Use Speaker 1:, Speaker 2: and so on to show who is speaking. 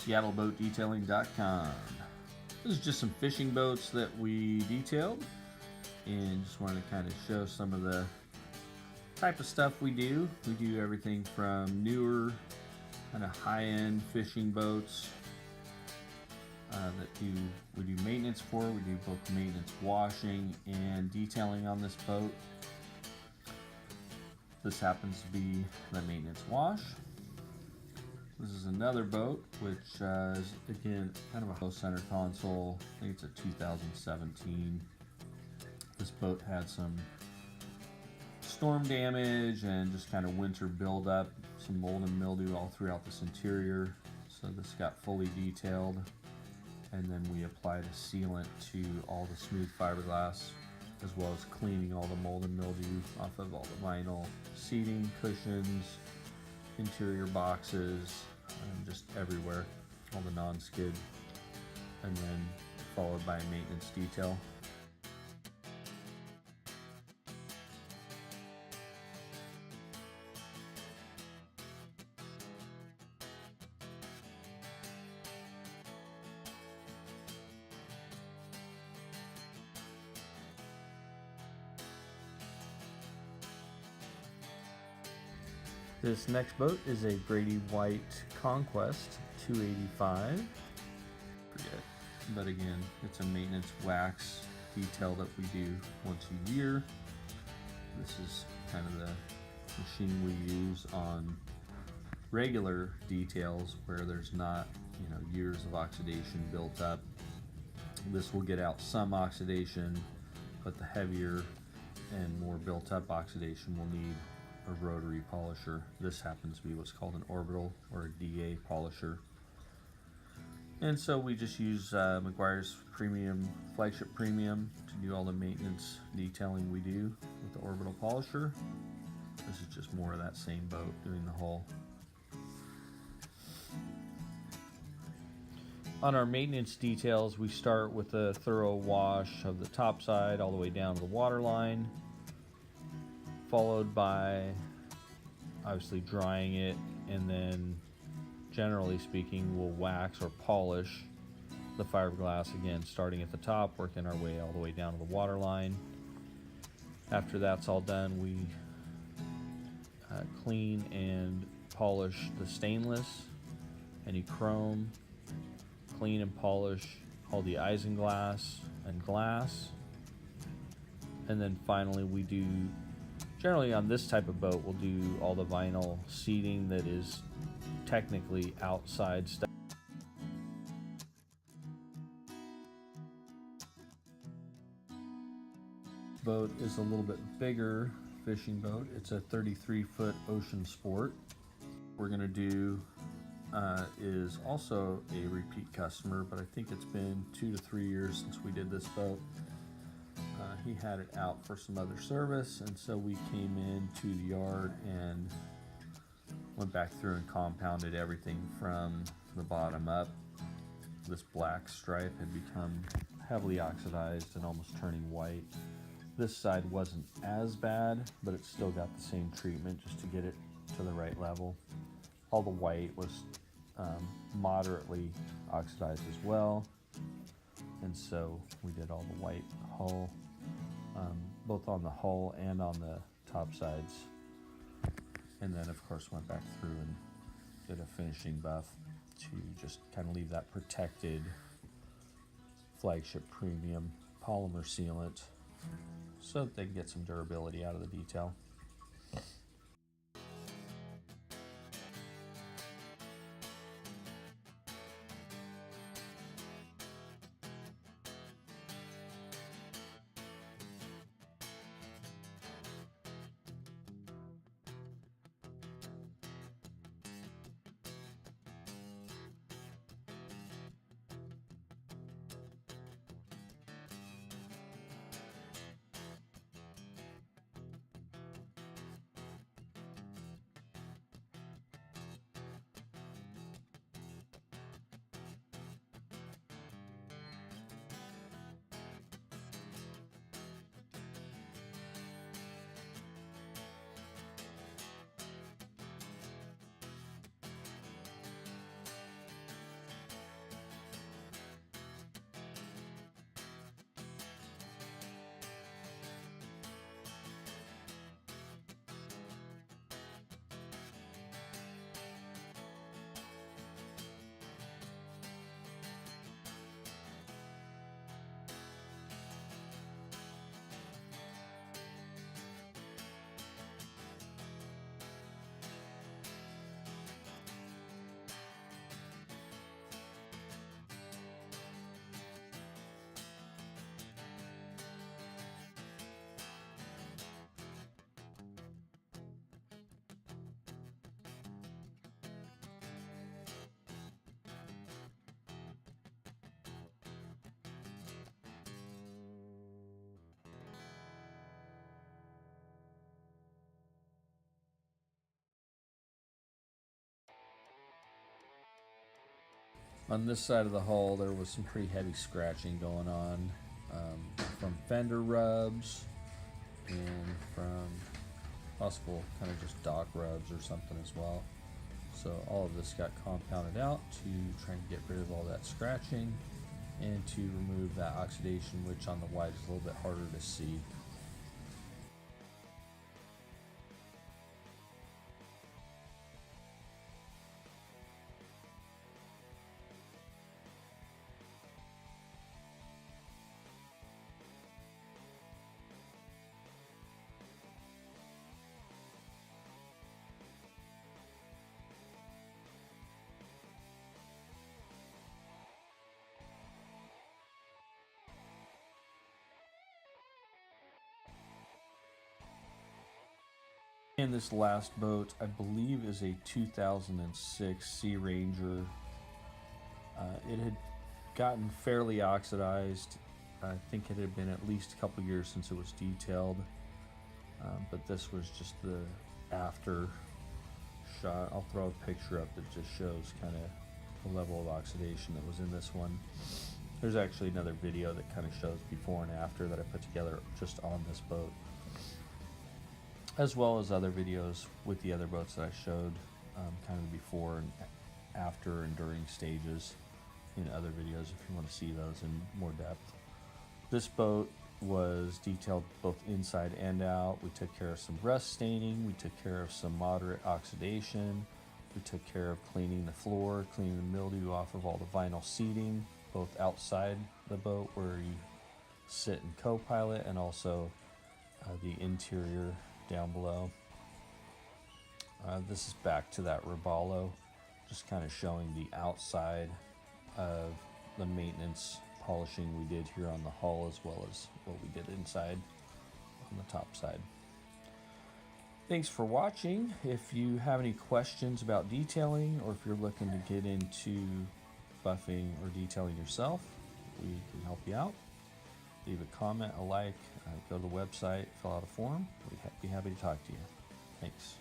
Speaker 1: SeattleBoatDetailing.com. This is just some fishing boats that we detailed, and just wanted to kind of show some of the type of stuff we do. We do everything from newer, kind of high-end fishing boats that we do maintenance for. We do both maintenance washing and detailing on this boat. This happens to be the maintenance wash. This is another boat, which is again kind of a low center console. I think it's a 2017. This boat had some storm damage and just kind of winter buildup, some mold and mildew all throughout this interior. So this got fully detailed, and then we applied a sealant to all the smooth fiberglass, as well as cleaning all the mold and mildew off of all the vinyl seating, cushions, interior boxes, just everywhere, all the non-skid, and then followed by a maintenance detail. This next boat is a Grady White Conquest 285. Forget, but again, it's a maintenance wax detail that we do once a year. This is kind of the machine we use on regular details where there's not, years of oxidation built up. This will get out some oxidation, but the heavier and more built up oxidation will need a rotary polisher. This happens to be what's called an orbital or a DA polisher. And so we just use Meguiar's Premium, Flagship Premium, to do all the maintenance detailing we do with the orbital polisher. This is just more of that same boat doing the hull. On our maintenance details, we start with a thorough wash of the top side all the way down to the waterline, followed by obviously drying it, and then generally speaking we'll wax or polish the fiberglass again, starting at the top, working our way all the way down to the waterline. After that's all done, we clean and polish the stainless, any chrome, clean and polish all the isinglass and glass, and then finally we do, generally on this type of boat, we'll do all the vinyl seating that is technically outside stuff. Boat is a little bit bigger fishing boat. It's a 33-foot Ocean Sport. We're gonna do is also a repeat customer, but I think it's been 2 to 3 years since we did this boat. He had it out for some other service, and so we came into the yard and went back through and compounded everything from the bottom up. This black stripe had become heavily oxidized and almost turning white. This side wasn't as bad, but it still got the same treatment just to get it to the right level. All the white was moderately oxidized as well, and so we did all the white hull, both on the hull and on the top sides, and then of course went back through and did a finishing buff to just kind of leave that protected Flagship Premium polymer sealant so that they can get some durability out of the detail. On this side of the hull, there was some pretty heavy scratching going on from fender rubs and from possible kind of just dock rubs or something as well. So all of this got compounded out to try and get rid of all that scratching and to remove that oxidation, which on the white is a little bit harder to see. And this last boat, I believe, is a 2006 Sea Ranger. It had gotten fairly oxidized. I think it had been at least a couple years since it was detailed. But this was just the after shot. I'll throw a picture up that just shows kind of the level of oxidation that was in this one. There's actually another video that kind of shows before and after that I put together just on this boat, as well as other videos with the other boats that I showed kind of before and after and during stages in other videos if you want to see those in more depth. This boat was detailed both inside and out. We took care of some rust staining, we took care of some moderate oxidation, we took care of cleaning the floor, cleaning the mildew off of all the vinyl seating, both outside the boat where you sit and co-pilot, and also the interior down below. This is back to that Robalo, just kind of showing the outside of the maintenance polishing we did here on the hull, as well as what we did inside on the top side. Thanks for watching. If you have any questions about detailing, or if you're looking to get into buffing or detailing yourself, we can help you out. Leave a comment, a like, go to the website, fill out a form. We'd be happy to talk to you. Thanks.